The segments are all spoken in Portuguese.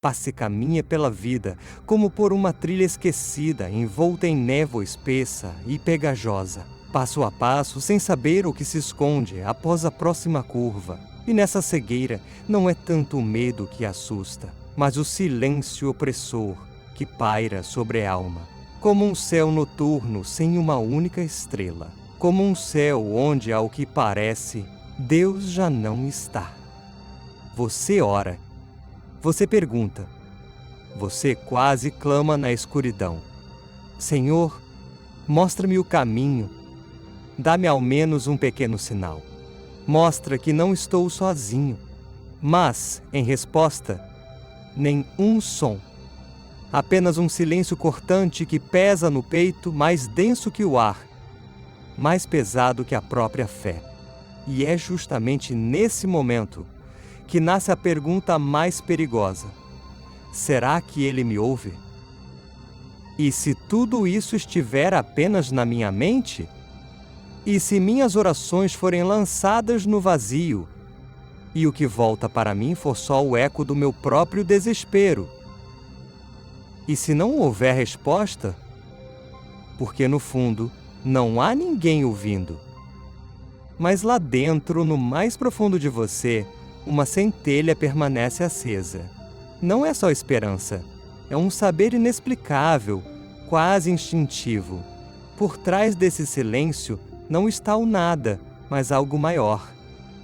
Passe caminha pela vida, como por uma trilha esquecida, envolta em névoa espessa e pegajosa. Passo a passo, sem saber o que se esconde após a próxima curva. E nessa cegueira, não é tanto o medo que assusta, mas o silêncio opressor que paira sobre a alma. Como um céu noturno sem uma única estrela. Como um céu onde, ao que parece, Deus já não está. Você ora. Você pergunta. Você quase clama na escuridão. Senhor, mostra-me o caminho. Dá-me ao menos um pequeno sinal. Mostra que não estou sozinho. Mas, em resposta, nem um som. Apenas um silêncio cortante que pesa no peito, mais denso que o ar, mais pesado que a própria fé. E é justamente nesse momento que nasce a pergunta mais perigosa. Será que ele me ouve? E se tudo isso estiver apenas na minha mente? E se minhas orações forem lançadas no vazio, e o que volta para mim for só o eco do meu próprio desespero? E se não houver resposta? Porque no fundo, não há ninguém ouvindo. Mas lá dentro, no mais profundo de você, uma centelha permanece acesa. Não é só esperança, é um saber inexplicável, quase instintivo. Por trás desse silêncio não está o nada, mas algo maior.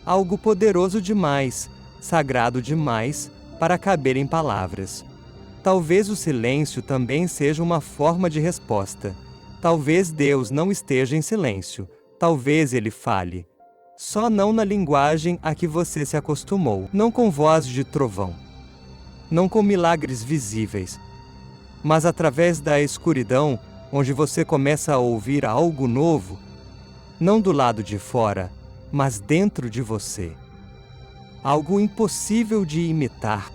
Algo poderoso demais, sagrado demais, para caber em palavras. Talvez o silêncio também seja uma forma de resposta. Talvez Deus não esteja em silêncio. Talvez Ele fale. Só não na linguagem a que você se acostumou. Não com voz de trovão. Não com milagres visíveis. Mas através da escuridão, onde você começa a ouvir algo novo. Não do lado de fora, mas dentro de você. Algo impossível de imitar.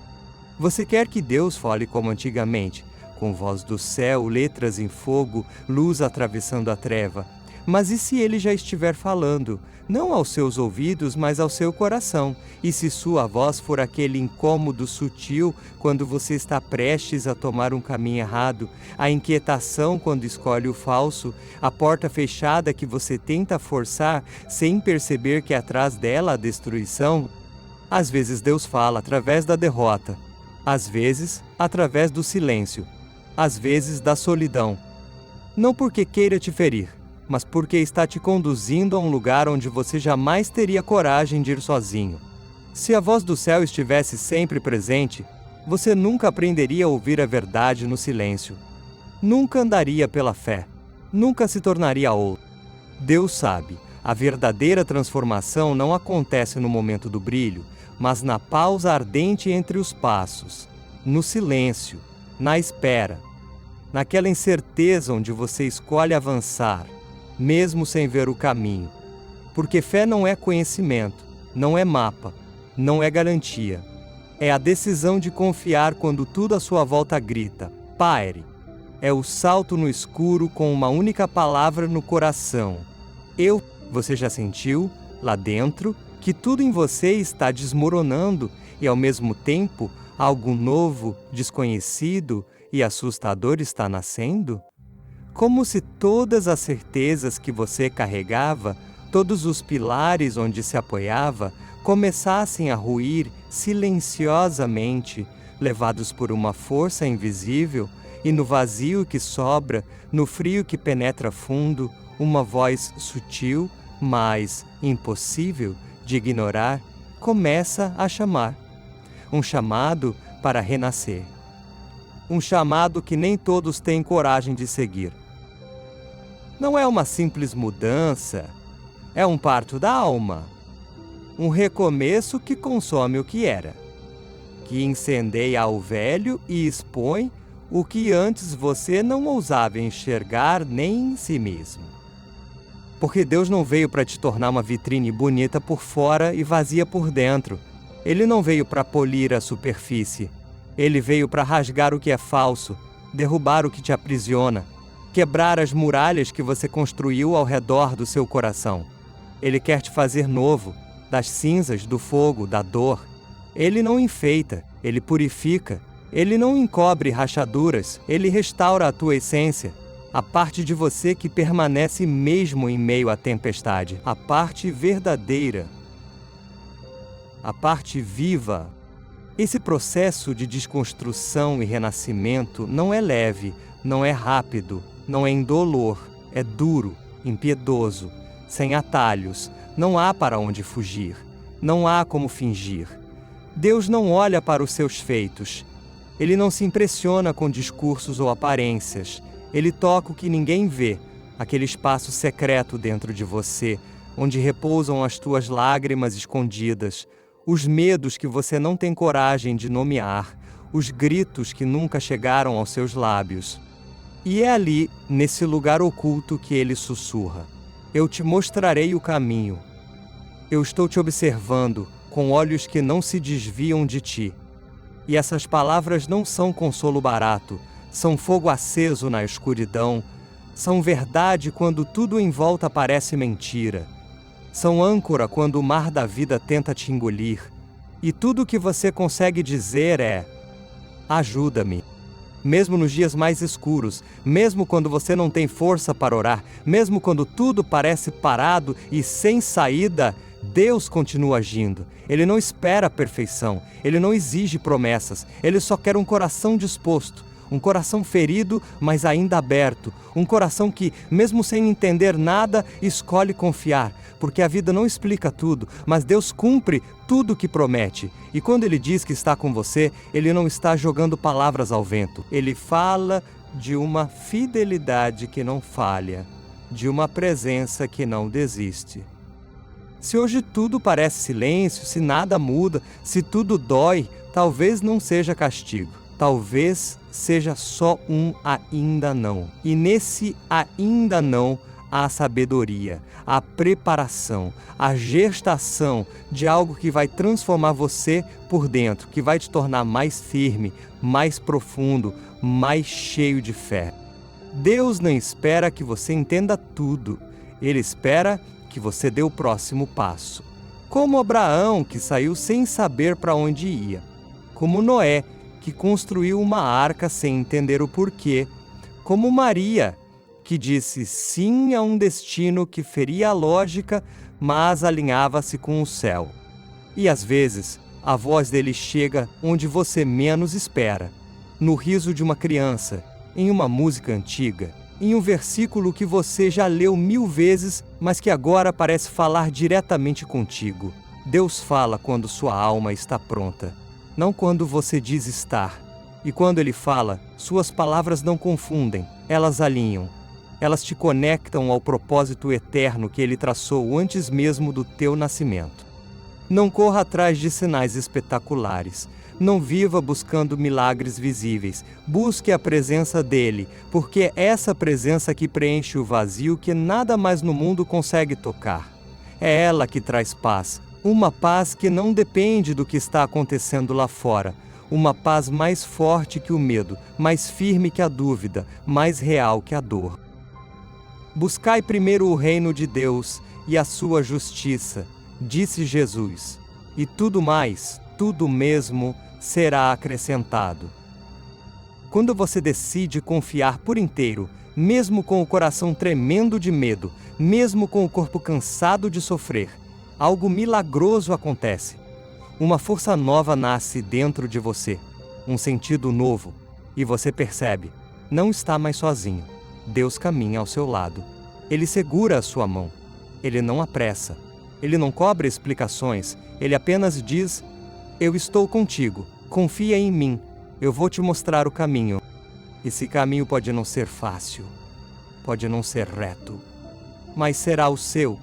Você quer que Deus fale como antigamente, com voz do céu, letras em fogo, luz atravessando a treva. Mas e se Ele já estiver falando, não aos seus ouvidos, mas ao seu coração? E se sua voz for aquele incômodo sutil quando você está prestes a tomar um caminho errado, a inquietação quando escolhe o falso, a porta fechada que você tenta forçar sem perceber que atrás dela há destruição? Às vezes Deus fala através da derrota, às vezes através do silêncio, às vezes da solidão. Não porque queira te ferir, mas porque está te conduzindo a um lugar onde você jamais teria coragem de ir sozinho. Se a voz do céu estivesse sempre presente, você nunca aprenderia a ouvir a verdade no silêncio. Nunca andaria pela fé. Nunca se tornaria outro. Deus sabe, a verdadeira transformação não acontece no momento do brilho, mas na pausa ardente entre os passos, no silêncio, na espera, naquela incerteza onde você escolhe avançar, mesmo sem ver o caminho. Porque fé não é conhecimento, não é mapa, não é garantia. É a decisão de confiar quando tudo à sua volta grita, pare. É o salto no escuro com uma única palavra no coração. Você já sentiu, lá dentro, que tudo em você está desmoronando e, ao mesmo tempo, algo novo, desconhecido e assustador está nascendo? Como se todas as certezas que você carregava, todos os pilares onde se apoiava, começassem a ruir silenciosamente, levados por uma força invisível, e no vazio que sobra, no frio que penetra fundo, uma voz sutil, mas impossível de ignorar, começa a chamar. Um chamado para renascer. Um chamado que nem todos têm coragem de seguir. Não é uma simples mudança, é um parto da alma. Um recomeço que consome o que era, que incendeia o velho e expõe o que antes você não ousava enxergar nem em si mesmo. Porque Deus não veio para te tornar uma vitrine bonita por fora e vazia por dentro. Ele não veio para polir a superfície. Ele veio para rasgar o que é falso, derrubar o que te aprisiona, quebrar as muralhas que você construiu ao redor do seu coração. Ele quer te fazer novo, das cinzas, do fogo, da dor. Ele não enfeita, ele purifica. Ele não encobre rachaduras, ele restaura a tua essência. A parte de você que permanece mesmo em meio à tempestade. A parte verdadeira. A parte viva. Esse processo de desconstrução e renascimento não é leve, não é rápido, não é indolor, é duro, impiedoso, sem atalhos, não há para onde fugir, não há como fingir. Deus não olha para os seus feitos. Ele não se impressiona com discursos ou aparências. Ele toca o que ninguém vê, aquele espaço secreto dentro de você, onde repousam as tuas lágrimas escondidas, os medos que você não tem coragem de nomear, os gritos que nunca chegaram aos seus lábios. E é ali, nesse lugar oculto, que ele sussurra: eu te mostrarei o caminho. Eu estou te observando com olhos que não se desviam de ti. E essas palavras não são consolo barato, são fogo aceso na escuridão, são verdade quando tudo em volta parece mentira. São âncora quando o mar da vida tenta te engolir. E tudo o que você consegue dizer é: ajuda-me. Mesmo nos dias mais escuros, mesmo quando você não tem força para orar, mesmo quando tudo parece parado e sem saída, Deus continua agindo. Ele não espera a perfeição, ele não exige promessas, ele só quer um coração disposto. Um coração ferido, mas ainda aberto. Um coração que, mesmo sem entender nada, escolhe confiar. Porque a vida não explica tudo, mas Deus cumpre tudo o que promete. E quando Ele diz que está com você, Ele não está jogando palavras ao vento. Ele fala de uma fidelidade que não falha, de uma presença que não desiste. Se hoje tudo parece silêncio, se nada muda, se tudo dói, talvez não seja castigo. Talvez seja só um ainda não. E nesse ainda não há a sabedoria, a preparação, a gestação de algo que vai transformar você por dentro, que vai te tornar mais firme, mais profundo, mais cheio de fé. Deus não espera que você entenda tudo. Ele espera que você dê o próximo passo. Como Abraão, que saiu sem saber para onde ia. Como Noé, que construiu uma arca sem entender o porquê, como Maria, que disse sim a um destino que feria a lógica, mas alinhava-se com o céu. E às vezes, a voz dele chega onde você menos espera, no riso de uma criança, em uma música antiga, em um versículo que você já leu 1000 vezes, mas que agora parece falar diretamente contigo. Deus fala quando sua alma está pronta. Não quando você diz estar. E quando Ele fala, suas palavras não confundem, elas alinham. Elas te conectam ao propósito eterno que Ele traçou antes mesmo do teu nascimento. Não corra atrás de sinais espetaculares. Não viva buscando milagres visíveis. Busque a presença dEle, porque é essa presença que preenche o vazio que nada mais no mundo consegue tocar. É ela que traz paz. Uma paz que não depende do que está acontecendo lá fora. Uma paz mais forte que o medo, mais firme que a dúvida, mais real que a dor. Buscai primeiro o reino de Deus e a sua justiça, disse Jesus, e tudo mais, tudo mesmo, será acrescentado. Quando você decide confiar por inteiro, mesmo com o coração tremendo de medo, mesmo com o corpo cansado de sofrer, algo milagroso acontece. Uma força nova nasce dentro de você, um sentido novo, e você percebe, não está mais sozinho. Deus caminha ao seu lado. Ele segura a sua mão. Ele não apressa. Ele não cobra explicações. Ele apenas diz: eu estou contigo, confia em mim, eu vou te mostrar o caminho. Esse caminho pode não ser fácil, pode não ser reto, mas será o seu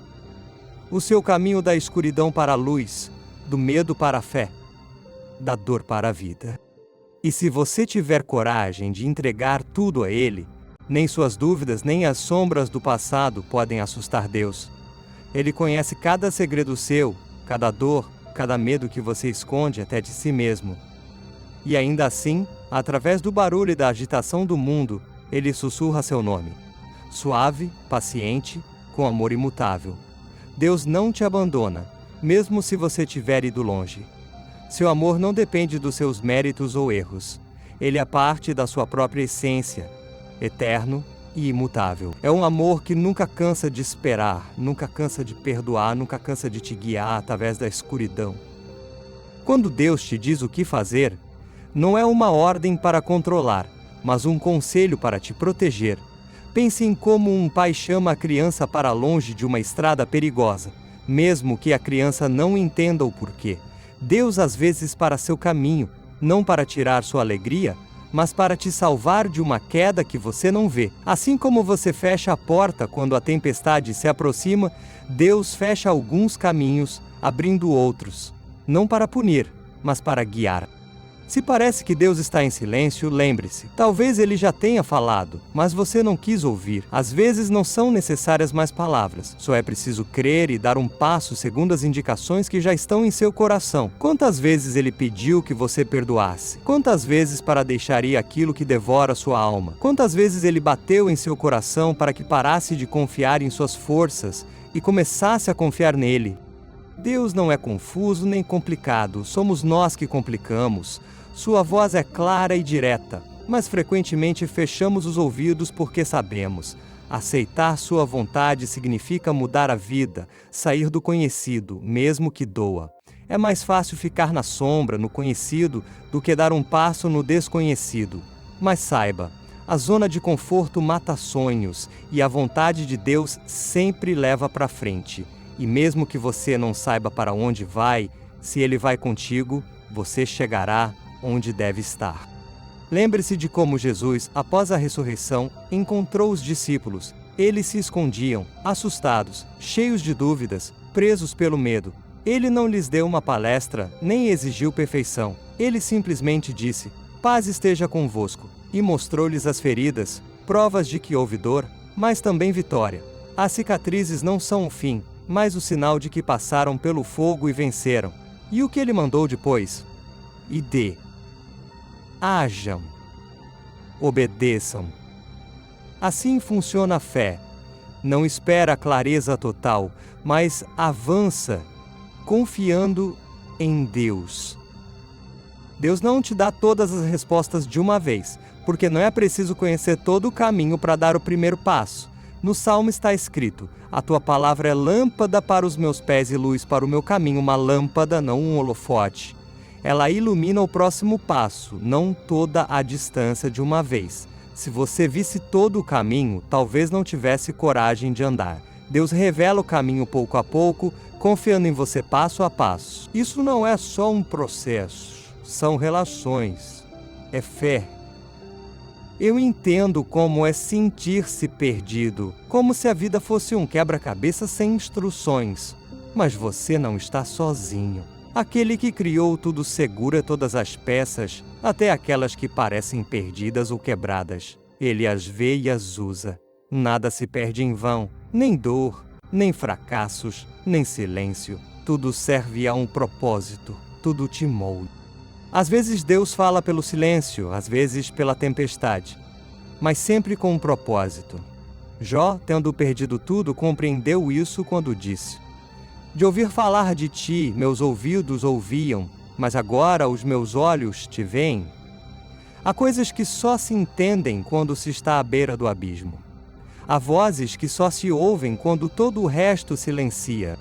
caminho da escuridão para a luz, do medo para a fé, da dor para a vida. E se você tiver coragem de entregar tudo a Ele, nem suas dúvidas, nem as sombras do passado podem assustar Deus. Ele conhece cada segredo seu, cada dor, cada medo que você esconde até de si mesmo. E ainda assim, através do barulho e da agitação do mundo, Ele sussurra seu nome. Suave, paciente, com amor imutável. Deus não te abandona, mesmo se você tiver ido longe. Seu amor não depende dos seus méritos ou erros. Ele é parte da sua própria essência, eterno e imutável. É um amor que nunca cansa de esperar, nunca cansa de perdoar, nunca cansa de te guiar através da escuridão. Quando Deus te diz o que fazer, não é uma ordem para controlar, mas um conselho para te proteger. Pense em como um pai chama a criança para longe de uma estrada perigosa, mesmo que a criança não entenda o porquê. Deus às vezes para seu caminho, não para tirar sua alegria, mas para te salvar de uma queda que você não vê. Assim como você fecha a porta quando a tempestade se aproxima, Deus fecha alguns caminhos, abrindo outros, não para punir, mas para guiar. Se parece que Deus está em silêncio, lembre-se, talvez Ele já tenha falado, mas você não quis ouvir. Às vezes não são necessárias mais palavras, só é preciso crer e dar um passo segundo as indicações que já estão em seu coração. Quantas vezes Ele pediu que você perdoasse? Quantas vezes para deixar ir aquilo que devora sua alma? Quantas vezes Ele bateu em seu coração para que parasse de confiar em suas forças e começasse a confiar nele? Deus não é confuso nem complicado, somos nós que complicamos. Sua voz é clara e direta, mas frequentemente fechamos os ouvidos porque sabemos. Aceitar sua vontade significa mudar a vida, sair do conhecido, mesmo que doa. É mais fácil ficar na sombra, no conhecido, do que dar um passo no desconhecido. Mas saiba, a zona de conforto mata sonhos e a vontade de Deus sempre leva para frente. E mesmo que você não saiba para onde vai, se Ele vai contigo, você chegará onde deve estar. Lembre-se de como Jesus, após a ressurreição, encontrou os discípulos. Eles se escondiam, assustados, cheios de dúvidas, presos pelo medo. Ele não lhes deu uma palestra, nem exigiu perfeição. Ele simplesmente disse: "Paz esteja convosco", e mostrou-lhes as feridas, provas de que houve dor, mas também vitória. As cicatrizes não são o fim, mas o sinal de que passaram pelo fogo e venceram. E o que ele mandou depois? Ide. Hajam. Obedeçam. Assim funciona a fé. Não espera a clareza total, mas avança, confiando em Deus. Deus não te dá todas as respostas de uma vez, porque não é preciso conhecer todo o caminho para dar o primeiro passo. No Salmo está escrito: "A tua palavra é lâmpada para os meus pés e luz para o meu caminho", uma lâmpada, não um holofote. Ela ilumina o próximo passo, não toda a distância de uma vez. Se você visse todo o caminho, talvez não tivesse coragem de andar. Deus revela o caminho pouco a pouco, confiando em você passo a passo. Isso não é só um processo, são relações, é fé. Eu entendo como é sentir-se perdido, como se a vida fosse um quebra-cabeça sem instruções. Mas você não está sozinho. Aquele que criou tudo segura todas as peças, até aquelas que parecem perdidas ou quebradas. Ele as vê e as usa. Nada se perde em vão, nem dor, nem fracassos, nem silêncio. Tudo serve a um propósito, tudo te molda. Às vezes Deus fala pelo silêncio, às vezes pela tempestade, mas sempre com um propósito. Jó, tendo perdido tudo, compreendeu isso quando disse: "De ouvir falar de ti, meus ouvidos ouviam, mas agora os meus olhos te veem." Há coisas que só se entendem quando se está à beira do abismo. Há vozes que só se ouvem quando todo o resto silencia.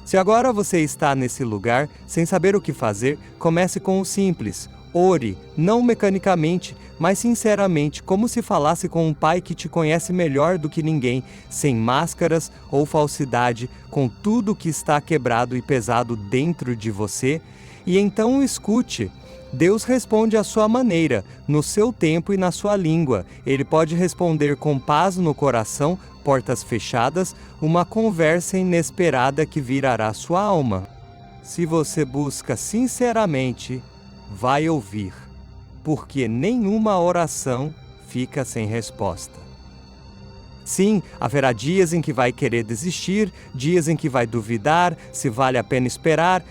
Se agora você está nesse lugar, sem saber o que fazer, comece com o simples. Ore, não mecanicamente, mas sinceramente, como se falasse com um pai que te conhece melhor do que ninguém, sem máscaras ou falsidade, com tudo que está quebrado e pesado dentro de você. E então escute. Deus responde à sua maneira, no seu tempo e na sua língua. Ele pode responder com paz no coração, portas fechadas, uma conversa inesperada que virará sua alma. Se você busca sinceramente, vai ouvir, porque nenhuma oração fica sem resposta. Sim, haverá dias em que vai querer desistir, dias em que vai duvidar se vale a pena esperar,